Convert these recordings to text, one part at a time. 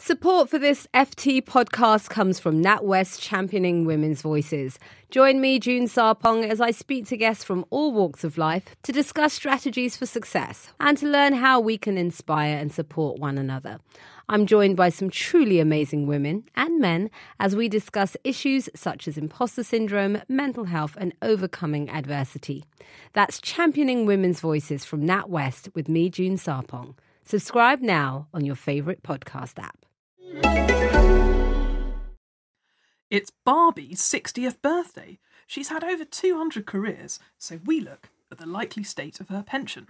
Support for this FT podcast comes from NatWest championing women's voices. Join me, June Sarpong, as I speak to guests from all walks of life to discuss strategies for success and to learn how we can inspire and support one another. I'm joined by some truly amazing women and men as we discuss issues such as imposter syndrome, mental health and overcoming adversity. That's Championing Women's Voices from NatWest with me, June Sarpong. Subscribe now on your favourite podcast app. It's Barbie's 60th birthday. She's had over 200 careers, so we look at the likely state of her pension.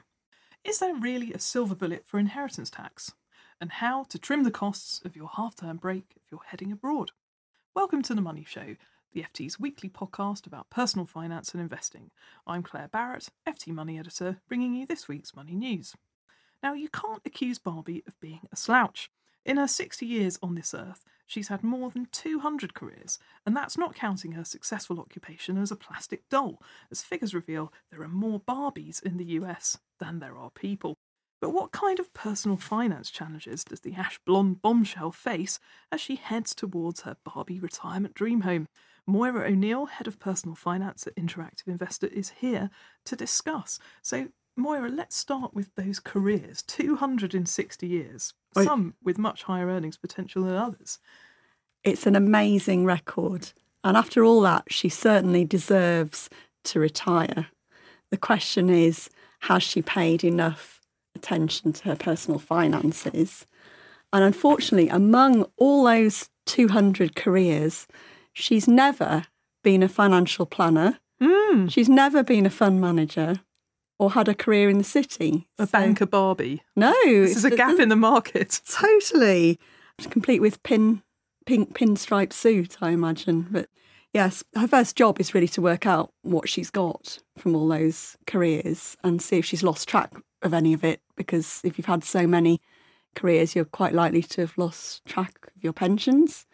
Is there really a silver bullet for inheritance tax? And how to trim the costs of your half-term break if you're heading abroad? Welcome to The Money Show, the FT's weekly podcast about personal finance and investing. I'm Claer Barrett, FT Money Editor, bringing you this week's money news. Now, you can't accuse Barbie of being a slouch. In her 60 years on this earth, she's had more than 200 careers, and that's not counting her successful occupation as a plastic doll. As figures reveal, there are more Barbies in the US than there are people. But what kind of personal finance challenges does the ash-blonde bombshell face as she heads towards her Barbie retirement dream home? Moira O'Neill, Head of Personal Finance at Interactive Investor, is here to discuss. So, Moira, let's start with those careers. 260 years, some with much higher earnings potential than others. It's an amazing record. And after all that, she certainly deserves to retire. The question is, has she paid enough attention to her personal finances? And unfortunately, among all those 200 careers, she's never been a financial planner. She's never been a fund manager or had a career in the city. A banker Barbie. No. This is a gap in the market. Totally. Complete with pink pinstripe suit, I imagine. But yes, her first job is really to work out what she's got from all those careers and see if she's lost track of any of it, because if you've had so many careers, you're quite likely to have lost track of your pensions.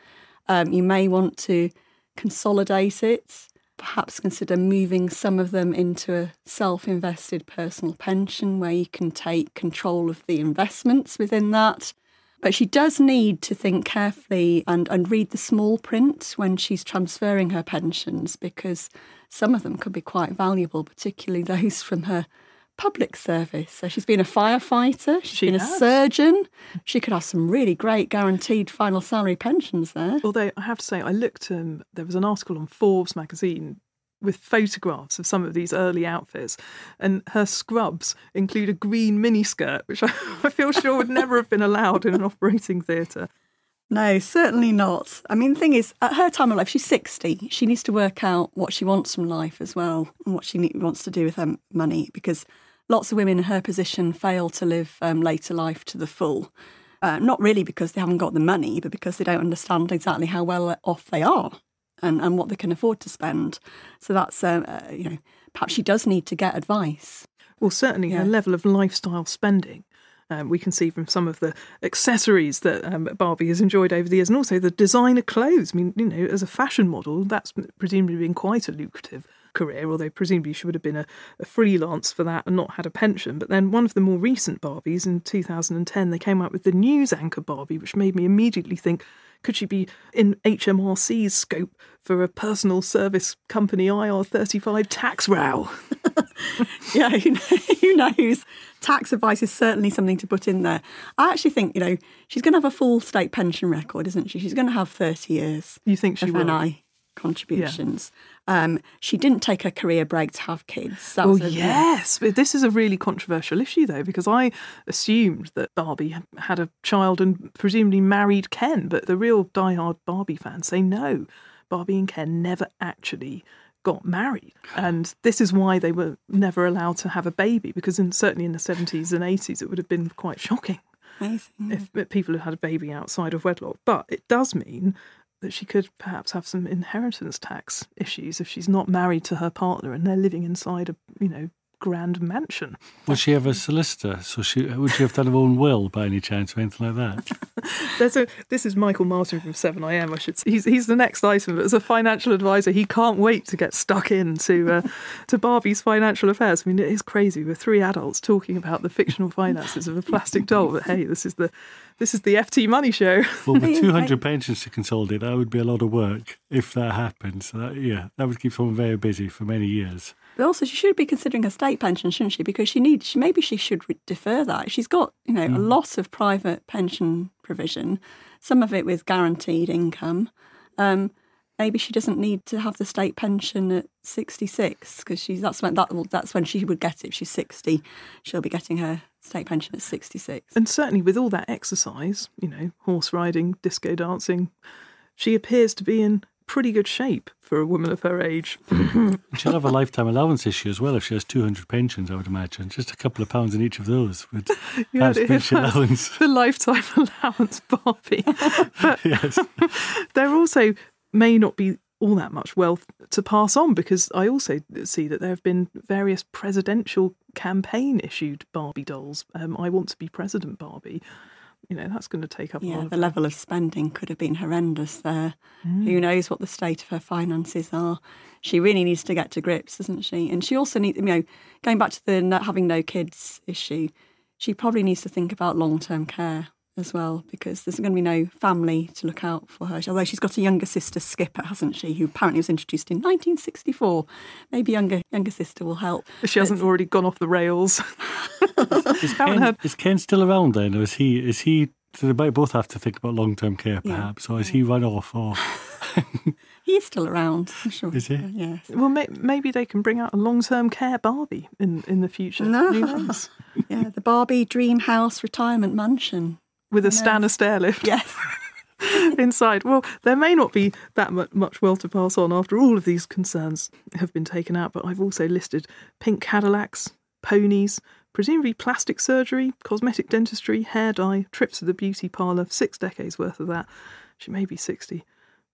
You may want to consolidate it, perhaps consider moving some of them into a self-invested personal pension where you can take control of the investments within that. But she does need to think carefully and read the small print when she's transferring her pensions, because some of them could be quite valuable, particularly those from her public service. So she's been a firefighter, she's been a surgeon. She could have some really great guaranteed final salary pensions there. Although I have to say, I looked, there was an article on Forbes magazine with photographs of some of these early outfits, and her scrubs include a green miniskirt, which I feel sure would never have been allowed in an operating theatre. No, certainly not. I mean, the thing is, at her time of life, she's 60. She needs to work out what she wants from life as well and what she wants to do with her money, because lots of women in her position fail to live later life to the full. Not really because they haven't got the money, but because they don't understand exactly how well off they are and what they can afford to spend. So that's, perhaps she does need to get advice. Well, certainly her level of lifestyle spending. We can see from some of the accessories that Barbie has enjoyed over the years, and also the designer clothes. I mean, as a fashion model, that's presumably been quite a lucrative career, although presumably she would have been a freelance for that and not had a pension. But then one of the more recent Barbies in 2010, they came out with the news anchor Barbie, which made me immediately think, could she be in HMRC's scope for a personal service company IR35 tax row? Yeah, who knows? Tax advice is certainly something to put in there. I actually think, she's going to have a full state pension record, isn't she? She's going to have 30 years. You think she will? NI contributions. Yeah. She didn't take a career break to have kids. Yes. But this is a really controversial issue, though, because I assumed that Barbie had a child and presumably married Ken, but the real diehard Barbie fans say no, Barbie and Ken never actually got married. And this is why they were never allowed to have a baby, because certainly in the 70s and 80s it would have been quite shocking if people had had a baby outside of wedlock. But it does mean that she could perhaps have some inheritance tax issues if she's not married to her partner and they're living inside a grand mansion. Would she have a solicitor? Would she have done her own will by any chance or anything like that? This is Michael Martin from 7IM. He's the next item. But as a financial advisor, he can't wait to get stuck into to Barbie's financial affairs. I mean, it is crazy. We're three adults talking about the fictional finances of a plastic doll. But hey, this is the FT Money Show. Well, with 200 pensions to consolidate, that would be a lot of work if that happened. So that would keep someone very busy for many years. But also, she should be considering a state pension, shouldn't she? Because maybe she should defer that. She's got, a lot of private pension provision, some of it with guaranteed income. Maybe she doesn't need to have the state pension at 66 because that's when she would get it. If she's 60, she'll be getting her state pension at 66. And certainly with all that exercise, horse riding, disco dancing, she appears to be in pretty good shape for a woman of her age. She'll have a lifetime allowance issue as well if she has 200 pensions, I would imagine. Just a couple of pounds in each of those would have pension allowance. The lifetime allowance, Barbie. But yes. There also may not be all that much wealth to pass on, because I also see that there have been various presidential campaign-issued Barbie dolls. I want to be President Barbie. That's going to take up a lot of... the level of spending could have been horrendous there. Who knows what the state of her finances are. She really needs to get to grips, doesn't she? And she also needs, going back to the having no kids issue, she probably needs to think about long-term care as well, because there's going to be no family to look out for her. Although she's got a younger sister, Skipper, hasn't she, who apparently was introduced in 1964. Maybe younger sister will help. She hasn't already gone off the rails. Is Ken still around then, or is he? So they might both have to think about long-term care, perhaps, or is he run off? Or he is still around, I'm sure. Is he? Yes. Well, maybe they can bring out a long-term care Barbie in the future. No. Who knows? Yeah, the Barbie Dream House Retirement Mansion. With a Stanner stair lift. Yes. Inside. Well, there may not be that much wealth to pass on after all of these concerns have been taken out, but I've also listed pink Cadillacs, ponies, presumably plastic surgery, cosmetic dentistry, hair dye, trips to the beauty parlour, 6 decades worth of that. She may be 60,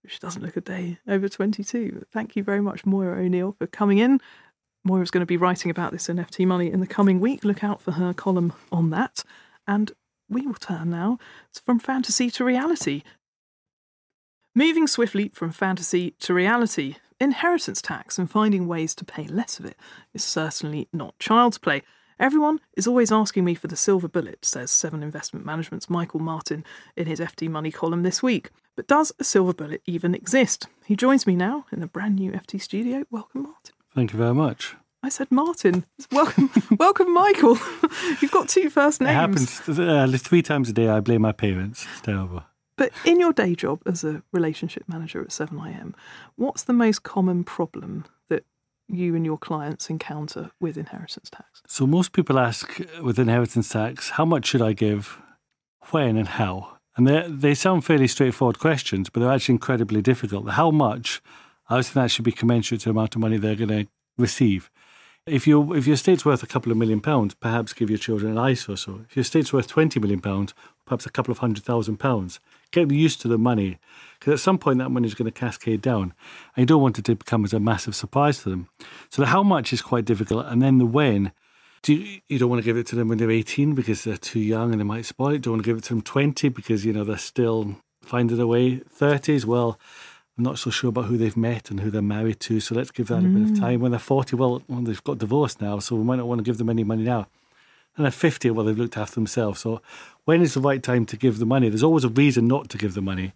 but she doesn't look a day over 22. Thank you very much, Moira O'Neill, for coming in. Moira's going to be writing about this in FT Money in the coming week. Look out for her column on that. And we will turn now from fantasy to reality. Moving swiftly from fantasy to reality, inheritance tax and finding ways to pay less of it is certainly not child's play. Everyone is always asking me for the silver bullet, says 7 Investment Management's Michael Martin in his FT Money column this week. But does a silver bullet even exist? He joins me now in the brand new FT studio. Welcome, Martin. Thank you very much. I said Martin. Welcome, Michael. You've got 2 first names. It happens 3 times a day. I blame my parents. It's terrible. But in your day job as a relationship manager at 7IM, what's the most common problem that you and your clients encounter with inheritance tax? So most people ask with inheritance tax, how much should I give, when and how? And they sound fairly straightforward questions, but they're actually incredibly difficult. The how much, I always think that should be commensurate to the amount of money they're going to receive. If your estate's worth a couple of £1 million, perhaps give your children an ISA or so. If your estate's worth £20 million, perhaps a couple of £100,000. Get them used to the money, because at some point that money is going to cascade down, and you don't want it to become as a massive surprise to them. So the how much is quite difficult, and then the when. You don't want to give it to them when they're 18 because they're too young and they might spoil it. You don't want to give it to them 20 because they're still finding their way. 30s, well, I'm not so sure about who they've met and who they're married to, so let's give that a bit of time. When they're 40, well, they've got divorced now, so we might not want to give them any money now. And at 50, well, they've looked after themselves. So when is the right time to give the money? There's always a reason not to give the money.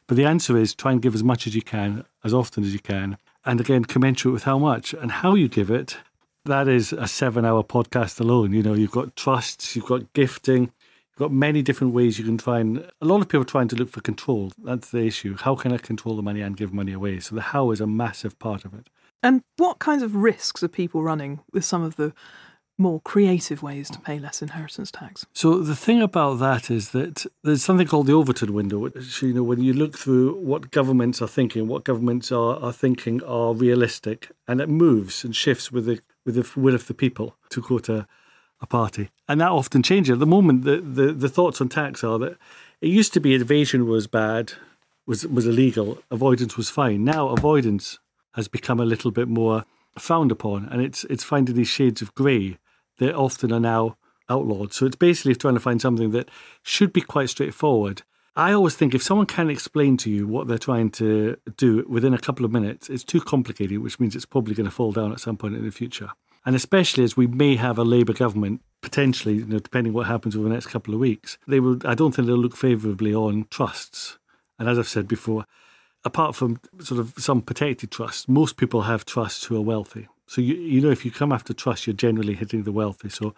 But the answer is try and give as much as you can, as often as you can. And again, commensurate with how much and how you give it. That is a 7-hour podcast alone. You've got trusts, you've got gifting, you've got many different ways you can try and... A lot of people are trying to look for control. That's the issue. How can I control the money and give money away? So the how is a massive part of it. And what kinds of risks are people running with some of the more creative ways to pay less inheritance tax? So the thing about that is that there's something called the Overton window, which, when you look through what governments are thinking, what governments are thinking are realistic, and it moves and shifts with the will of the people, to quote a party. And that often changes. At the moment, the thoughts on tax are that it used to be evasion was bad, was illegal, avoidance was fine. Now avoidance has become a little bit more frowned upon, and it's finding these shades of grey that often are now outlawed. So it's basically trying to find something that should be quite straightforward. I always think if someone can't explain to you what they're trying to do within a couple of minutes, it's too complicated, which means it's probably going to fall down at some point in the future. And especially as we may have a Labour government, potentially, depending what happens over the next couple of weeks, I don't think they'll look favourably on trusts. And as I've said before, apart from sort of some protected trusts, most people have trusts who are wealthy. So, if you come after trusts, you're generally hitting the wealthy. So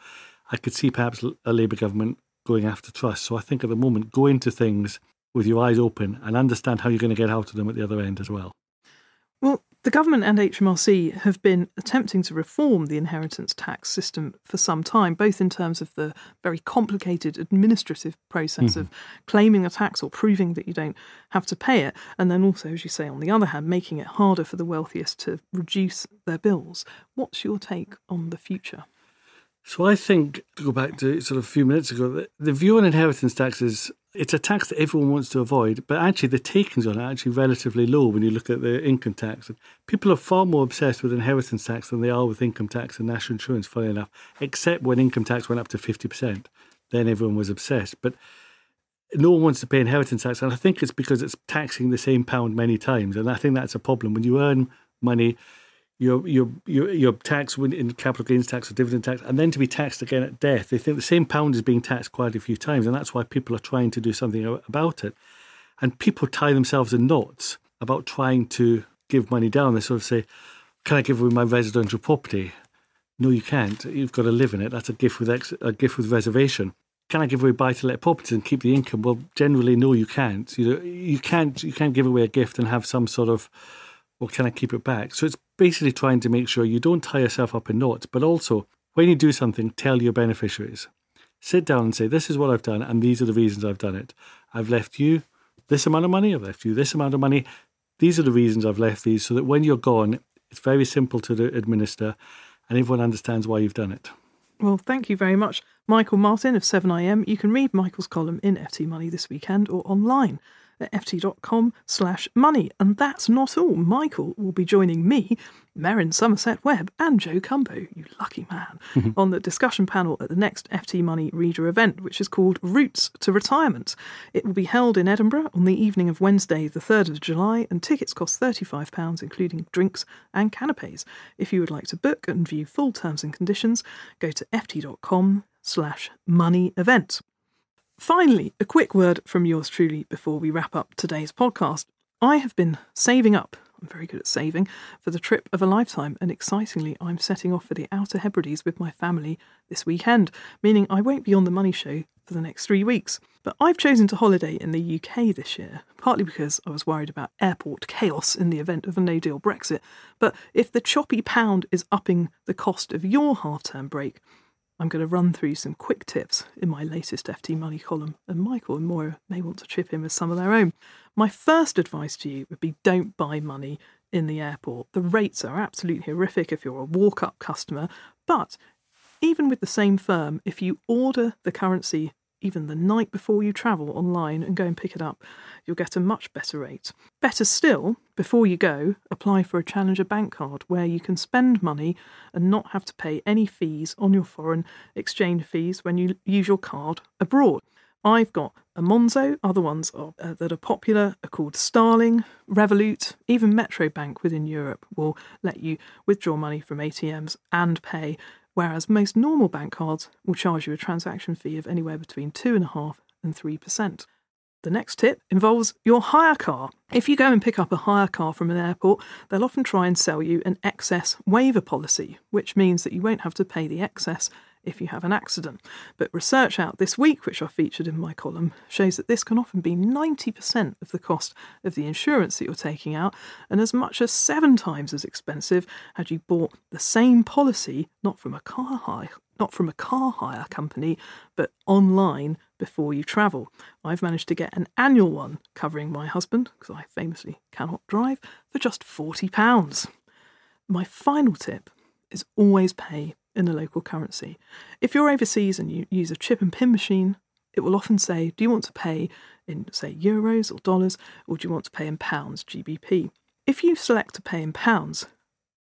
I could see perhaps a Labour government going after trusts. So I think at the moment, go into things with your eyes open and understand how you're going to get out of them at the other end as well. Well, the government and HMRC have been attempting to reform the inheritance tax system for some time, both in terms of the very complicated administrative process of claiming a tax or proving that you don't have to pay it, and then also, as you say, on the other hand, making it harder for the wealthiest to reduce their bills. What's your take on the future? So I think, to go back to sort of a few minutes ago, the view on inheritance tax is it's a tax that everyone wants to avoid, but actually the takings on it are actually relatively low when you look at the income tax. People are far more obsessed with inheritance tax than they are with income tax and national insurance, funny enough, except when income tax went up to 50%. Then everyone was obsessed. But no one wants to pay inheritance tax, and I think it's because it's taxing the same pound many times, and I think that's a problem. When you earn money, your tax in capital gains tax or dividend tax, and then to be taxed again at death. They think the same pound is being taxed quite a few times, and that's why people are trying to do something about it. And people tie themselves in knots about trying to give money down. They sort of say, "Can I give away my residential property?" No, you can't. You've got to live in it. That's a gift with reservation. Can I give away buy-to-let properties and keep the income? Well, generally, no, you can't. You can't give away a gift and have some sort of, well, can I keep it back? So it's basically trying to make sure you don't tie yourself up in knots, but also when you do something, tell your beneficiaries. Sit down and say, this is what I've done, and these are the reasons I've done it. I've left you this amount of money, I've left you this amount of money. These are the reasons I've left these, so that when you're gone, it's very simple to administer, and everyone understands why you've done it. Well, thank you very much, Michael Martin of 7am. You can read Michael's column in FT Money this weekend or online at ft.com/money. And that's not all. Michael will be joining me, Merrin Somerset Webb, and Joe Cumbo, you lucky man, on the discussion panel at the next FT Money reader event, which is called Routes to Retirement. It will be held in Edinburgh on the evening of Wednesday, the 3rd of July, and tickets cost £35, including drinks and canapes. If you would like to book and view full terms and conditions, go to ft.com/money event. Finally, a quick word from yours truly before we wrap up today's podcast. I have been saving up, I'm very good at saving, for the trip of a lifetime, and excitingly I'm setting off for the Outer Hebrides with my family this weekend, meaning I won't be on the Money Show for the next 3 weeks. But I've chosen to holiday in the UK this year, partly because I was worried about airport chaos in the event of a no-deal Brexit. But if the choppy pound is upping the cost of your half-term break, I'm going to run through some quick tips in my latest FT Money column, and Michael and Moira may want to chip in with some of their own. My first advice to you would be don't buy money in the airport. The rates are absolutely horrific if you're a walk-up customer, but even with the same firm, if you order the currency even the night before you travel online and go and pick it up, you'll get a much better rate. Better still, before you go, apply for a Challenger bank card where you can spend money and not have to pay any fees on your foreign exchange fees when you use your card abroad. I've got a Monzo, other ones that are popular are called Starling, Revolut, even Metro Bank within Europe will let you withdraw money from ATMs and pay, whereas most normal bank cards will charge you a transaction fee of anywhere between 2.5% and 3%. The next tip involves your hire car. If you go and pick up a hire car from an airport, they'll often try and sell you an excess waiver policy, which means that you won't have to pay the excess if you have an accident. But research out this week, which I featured in my column, shows that this can often be 90% of the cost of the insurance that you're taking out, and as much as 7 times as expensive had you bought the same policy not from a car hire company, but online before you travel. I've managed to get an annual one covering my husband, because I famously cannot drive, for just £40. My final tip is always pay in the local currency. If you're overseas and you use a chip and pin machine, it will often say, do you want to pay in, say, euros or dollars, or do you want to pay in pounds, GBP? If you select to pay in pounds,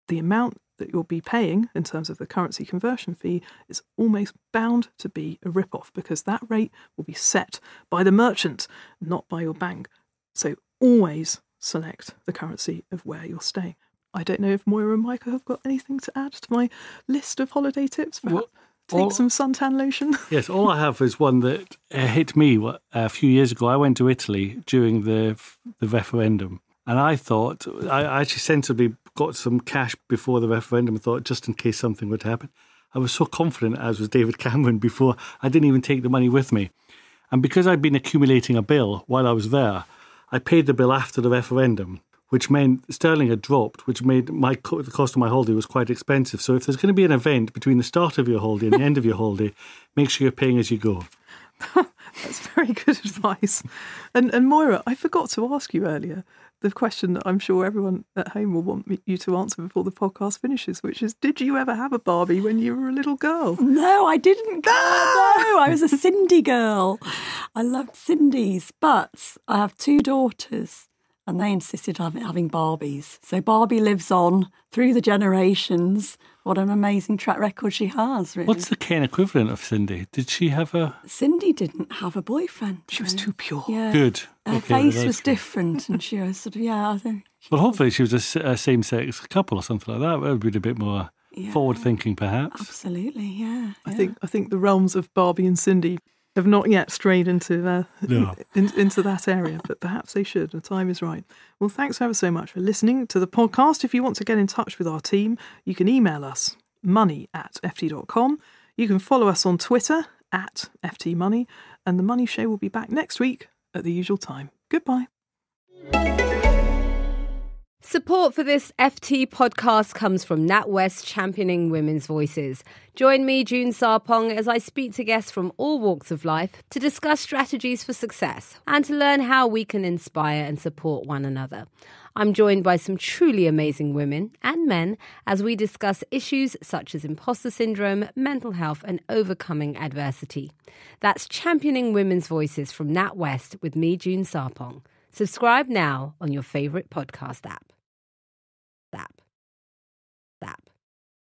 the amount that you'll be paying in terms of the currency conversion fee is almost bound to be a rip-off, because that rate will be set by the merchant, not by your bank. So always select the currency of where you're staying. I don't know if Moira and Micah have got anything to add to my list of holiday tips. Perhaps take some suntan lotion. Yes, all I have is one that hit me a few years ago. I went to Italy during the referendum, and I thought, I actually sensibly got some cash before the referendum. I thought, just in case something would happen. I was so confident, as was David Cameron before, I didn't even take the money with me. And because I'd been accumulating a bill while I was there, I paid the bill after the referendum, which meant sterling had dropped, which made the cost of my holiday was quite expensive. So if there's going to be an event between the start of your holiday and the end of your holiday, make sure you're paying as you go. That's very good advice. And Moira, I forgot to ask you earlier the question that I'm sure everyone at home will want you to answer before the podcast finishes, which is, did you ever have a Barbie when you were a little girl? No, I didn't. No, I was a Cindy girl. I loved Cindy's, but I have 2 daughters and they insisted on having Barbies. So Barbie lives on through the generations. What an amazing track record she has, really. What's the Ken equivalent of Cindy? Did she have a... Cindy didn't have a boyfriend. She was too pure. Yeah. Good. Her face was different, and she was sort of, I think... Well, hopefully she was a same-sex couple or something like that. That would be a bit more forward-thinking, perhaps. Absolutely, yeah. I think the realms of Barbie and Cindy have not yet strayed into into that area, but perhaps they should. The time is right. Well, thanks ever so much for listening to the podcast. If you want to get in touch with our team, you can email us money@ft.com. You can follow us on Twitter @FTMoney, and the Money Show will be back next week at the usual time. Goodbye. Support for this FT podcast comes from NatWest, championing women's voices. Join me, June Sarpong, as I speak to guests from all walks of life to discuss strategies for success and to learn how we can inspire and support one another. I'm joined by some truly amazing women and men as we discuss issues such as imposter syndrome, mental health, and overcoming adversity. That's Championing Women's Voices from NatWest with me, June Sarpong. Subscribe now on your favourite podcast app.